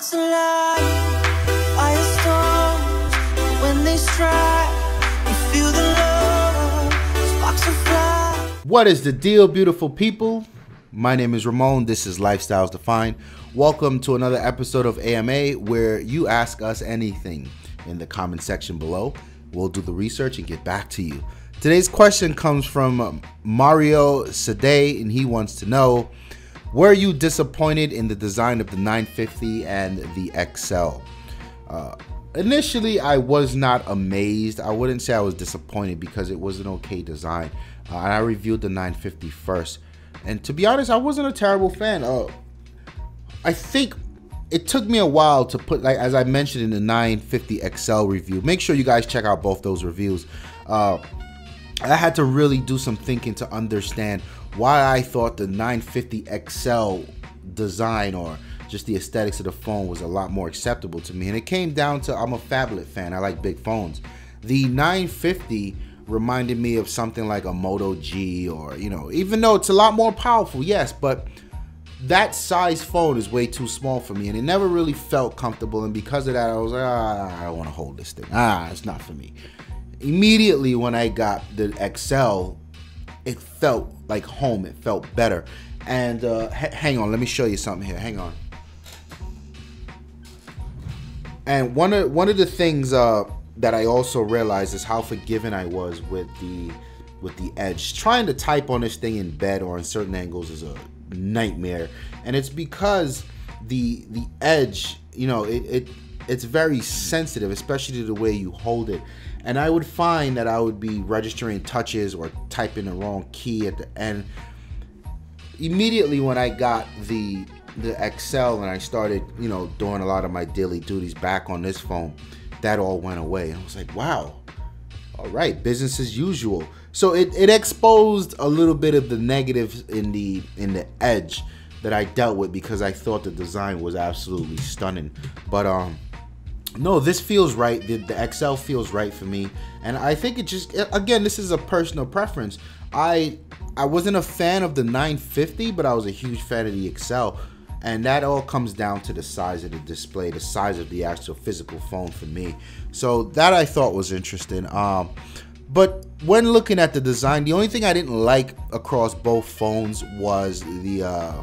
hearts alive, firestorms, when they strike, you feel the love, sparks will fly. What is the deal, beautiful people? My name is Ramon. This is Lifestyles Defined. Welcome to another episode of AMA, where you ask us anything in the comment section below. We'll do the research and get back to you. Today's question comes from Mario Sayde, and he wants to know, were you disappointed in the design of the 950 and the XL? Initially, I was not amazed. I wouldn't say I was disappointed because it was an okay design. And I reviewed the 950 first. And to be honest, I wasn't a terrible fan. I think it took me a while to put, like as I mentioned in the 950 XL review. Make sure you guys check out both those reviews. I had to really do some thinking to understand why I thought the 950 XL design or just the aesthetics of the phone was a lot more acceptable to me. And it came down to, I'm a phablet fan. I like big phones. The 950 reminded me of something like a Moto G, or, you know, even though it's a lot more powerful, yes, but that size phone is way too small for me, and it never really felt comfortable. And because of that, I was like, I don't want to hold this thing. It's not for me. Immediately when I got the XL, it felt like home. It felt better. And hang on, let me show you something here. Hang on. And one of the things that I also realized is how forgiving I was with the edge. Trying to type on this thing in bed or in certain angles is a nightmare, and it's because the edge, you know, it's very sensitive, especially to the way you hold it. And I would find that I would be registering touches or typing the wrong key at the end. Immediately when I got the XL and I started, you know, doing a lot of my daily duties back on this phone, that all went away. And I was like, wow, all right, business as usual. So it exposed a little bit of the negatives in the edge that I dealt with, because I thought the design was absolutely stunning. But no, this feels right. The XL feels right for me, and I think it just, again, this is a personal preference. I wasn't a fan of the 950, but I was a huge fan of the XL. And that all comes down to the size of the display, the size of the actual physical phone for me. So that I thought was interesting. But when looking at the design, the only thing I didn't like across both phones was the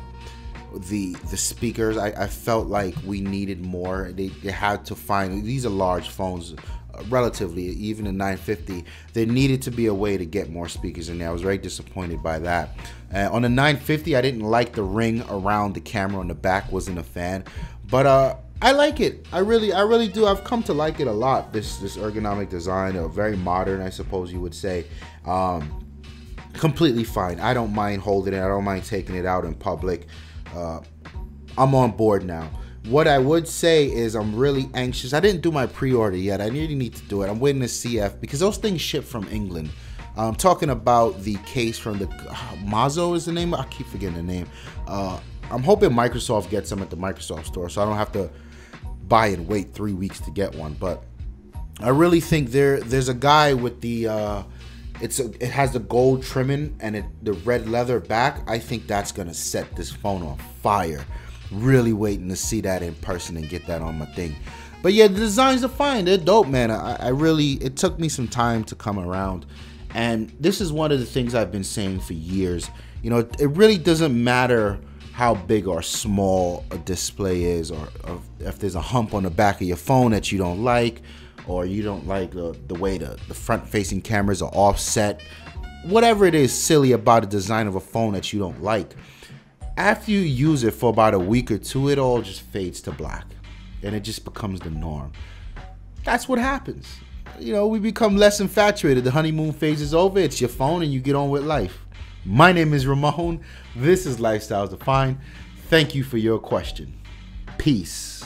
speakers. I felt like we needed more. They had to find, these are large phones, relatively, even the 950, there needed to be a way to get more speakers in there. I was very disappointed by that. On the 950, I didn't like the ring around the camera on the back. Wasn't a fan, but I like it. I really do. I've come to like it a lot. This ergonomic design, very modern, I suppose you would say. Completely fine. I don't mind holding it. I don't mind taking it out in public. I'm on board now. What I would say is I'm really anxious. I didn't do my pre-order yet. I really need to do it. I'm waiting to CF because those things ship from England. I'm talking about the case from the Mazo is the name. I keep forgetting the name. I'm hoping Microsoft gets them at the Microsoft store, so I don't have to buy and wait 3 weeks to get one. But I really think there's a guy with the it has the gold trimming and the red leather back. I think that's gonna set this phone on fire. Really waiting to see that in person and get that on my thing. But yeah, the designs are fine. They're dope, man. I really, it took me some time to come around. And this is one of the things I've been saying for years. You know, it really doesn't matter how big or small a display is, or if there's a hump on the back of your phone that you don't like, or you don't like the way the front-facing cameras are offset. Whatever it is silly about the design of a phone that you don't like, after you use it for about a week or two, it all just fades to black, and it just becomes the norm. That's what happens. You know, we become less infatuated. The honeymoon phase is over. It's your phone, and you get on with life. My name is Ramon. This is Lifestyles Defined. Thank you for your question. Peace.